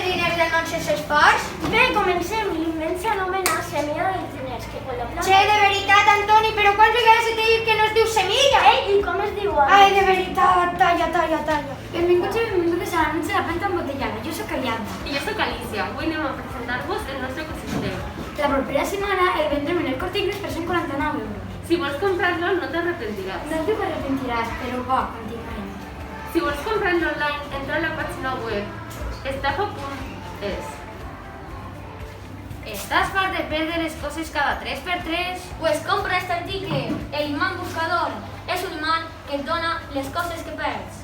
diners del nostre esforç? Bé, comencem. L'invent s'anomena Semilla dels diners, que quan la planta... Che, de veritat, Antoni, però quants vegades t'he dit que no es diu semilla? Ei, i com es diu? Ai, de veritat, talla. Benvinguts i benvingudes a l'anunci de la planta embotellada. Jo soc Ariadna. I jo soc Alicia. Avui anem a presentar-vos el nostre ecosistema. La propera setmana el vendrem en el Corte Inglés per 149 euros. Si vols comprar-lo, no t'arrepentiràs. No t'ho arrepentiràs, però va, continuem. Si vols comprar-lo online, entra a la pàgina web estafa.es. ¿Estás farto de perder las cosas cada 3x3? Pues compra este article, el imán buscador. És un imán que et dona les coses que perds.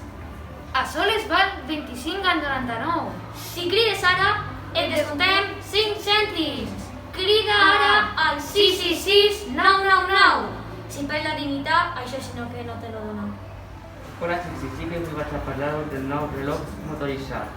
A soles val 25,99. Si crides ara, et descontem 5 cèntims. Crida ara al 666 999. Si perds la dignitat, això sinó que no te lo donen. Hola, sí que us vaig a parlar del nou reloj motoritzat.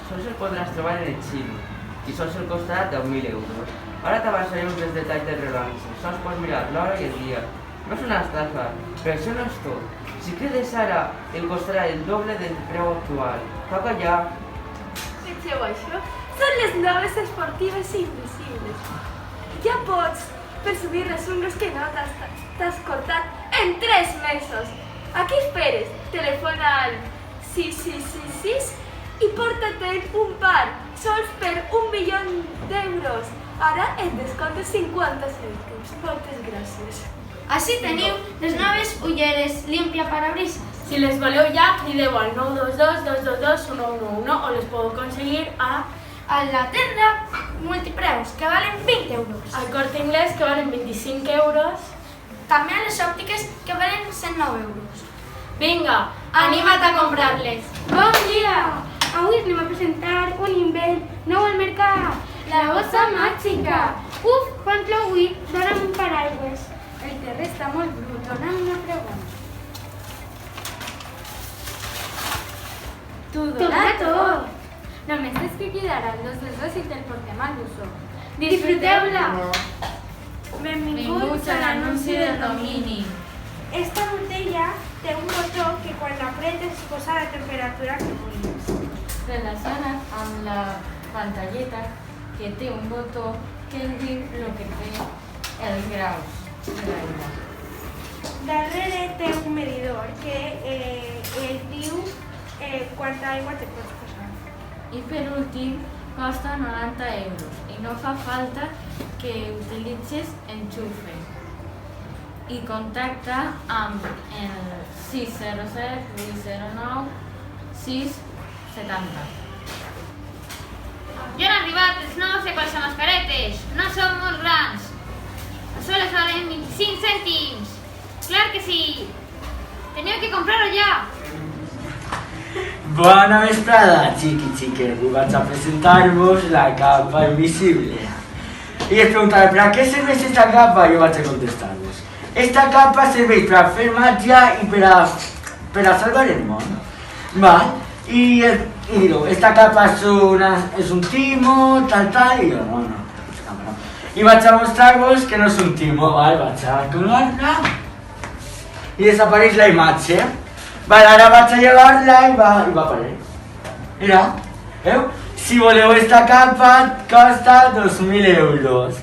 Sols el podràs trobar en el xino i sols el costarà 10.000 euros. Ara t'avançaré uns dels detalls del reloj. Sols pots mirar l'hora i el dia. No és una estafa, però això no és tot. Si crides ara, el costarà el doble del preu actual. Toca ja. Fixeu això? Són les noves esportives invisibles. Ja pots presumir les ungles que no t'has cortat en 3 mesos. A què esperes? Telefona al 6666 i porta-te'n un par, sols per 1 milió d'euros. Ara et descomptes 50 cèntims. Moltes gràcies. Així teniu les noves ulleres limpia parabrisas. Si les voleu ja, crideu al 922 222 1111 o les podeu aconseguir a la tenda multipreus, que valen 20 euros. al Corte Inglés, que valen 25 euros. També a les òptiques, que valen 109 euros. Vinga, anima't a comprar-les. Bon dia! Avui anem a presentar un invent nou al mercat. La bossa màgica. Uf, quan plou avui, dona'm un paraigües. El terrer està molt brut, dona'm una pregunta. Tu Dona tot! Només tens que cridar al 222 i te'l portem al buzó. Disfruteu-la! Benvinguts a l'anunci del domini. Esta botella té un botó que quan l'apretes es posa a la temperatura que vulguis. Relaciona't amb la pantalleta que té un botó que et diu el que té els graus de l'aigua. Darrere té un medidor que et diu quanta aigua te pots posar. I per últim, costa 90 euros i no fa falta que utilitzis enxufe. I contacta amb el 600 809 670. Ja han arribat els nous mascaretes. No són molt grans. A soles valen 25 cèntims. Clar que sí. Teniu que comprar-ho ja. Bona vesprada, xiques. Avui vaig a presentar-vos la capa invisible. I es preguntaré, ¿para qué serveix esta capa? Jo vaig a contestar-vos. Esta capa serveix per a fer màgia i per a salvar el món. ¿Vale? Y digo, esta capa es un timo, tal, y yo, no. Y vaig a mostrar-vos que no és un timo, ¿vale? Vaig a colar-la i desapareix la imatge. Vale, ara vaig a llevar-la i va aparèixer. Mira, veu? Si voleu esta capa costa 2.000 euros.